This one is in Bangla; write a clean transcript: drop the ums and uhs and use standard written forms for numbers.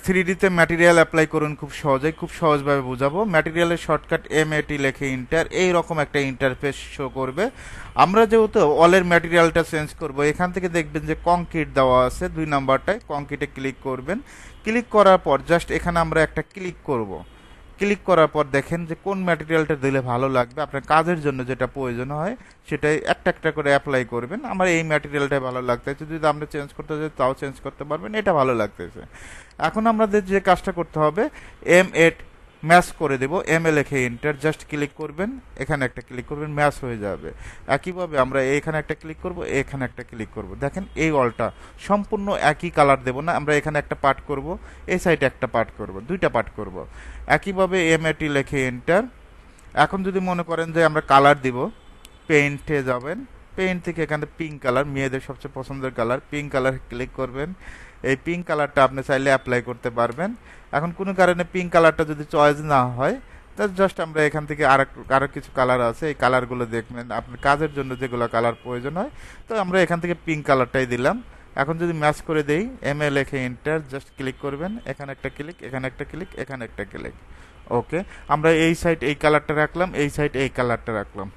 থ্রি তে ম্যাটেরিয়াল অ্যাপ্লাই করুন খুব সহজেই, খুব সহজভাবে বুঝাবো। ম্যাটেরিয়ালের শর্টকাট MAT লেখে ইন্টার, এইরকম একটা ইন্টারফেস শো করবে। আমরা যেহেতু ওয়ালের ম্যাটেরিয়ালটা চেঞ্জ করব, এখান থেকে দেখবেন যে কংক্রিট দেওয়া আছে 2 নাম্বারটায়, কংক্রিটে ক্লিক করবেন। ক্লিক করার পর জাস্ট এখানে আমরা একটা ক্লিক করব। ক্লিক করার পর দেখেন যে কোন ম্যাটেরিয়ালটা দিলে ভালো লাগবে, আপনার কাজের জন্য যেটা প্রয়োজন হয় সেটাই একটা একটা করে অ্যাপ্লাই করবেন। আমার এই ম্যাটেরিয়ালটাই ভালো লাগতেছে, যদি আপনি চেঞ্জ করতে চান তাও চেঞ্জ করতে পারবেন, এটা ভালো লাগতেছে। এখন আমাদের যে কাজটা করতে হবে, M8 ম্যাচ করে দেব। লিখে এন্টার, জাস্ট ক্লিক করবেন, এখানে একটা ক্লিক করবেন, ম্যাচ হয়ে যাবে। একইভাবে আমরা এখানে একটা ক্লিক করব, এখানে একটা ক্লিক করব। দেখেন এই ওয়ালটা সম্পূর্ণ একই কালার দেব না, আমরা এখানে একটা পার্ট করব, এই সাইডে একটা পার্ট করব, দুইটা পার্ট করব। একইভাবে MAT লিখে এন্টার। এখন যদি মনে করেন যে আমরা কালার দিব, পেইন্টে যাবেন, পেইন্ট থেকে এখানে পিঙ্ক কালার, মেয়েদের সবচেয়ে পছন্দের কালার, পিঙ্ক কালার ক্লিক করবেন। এই পিঙ্ক কালারটা আপনি চাইলে অ্যাপ্লাই করতে পারবেন। এখন কোনো কারণে পিঙ্ক কালারটা যদি চয়েস না হয়, তা জাস্ট আমরা এখান থেকে আরো কিছু কালার আছে, এই কালারগুলো দেখবেন আপনার কাজের জন্য যেগুলো কালার প্রয়োজন হয়। তো আমরা এখান থেকে পিঙ্ক কালারটাই দিলাম। এখন যদি ম্যাচ করে দেই, লিখে এন্টার, জাস্ট ক্লিক করবেন, এখানে একটা ক্লিক, এখানে একটা ক্লিক, এখানে একটা ক্লিক। ওকে, আমরা এই সাইড এই কালারটা রাখলাম, এই সাইড এই কালারটা রাখলাম।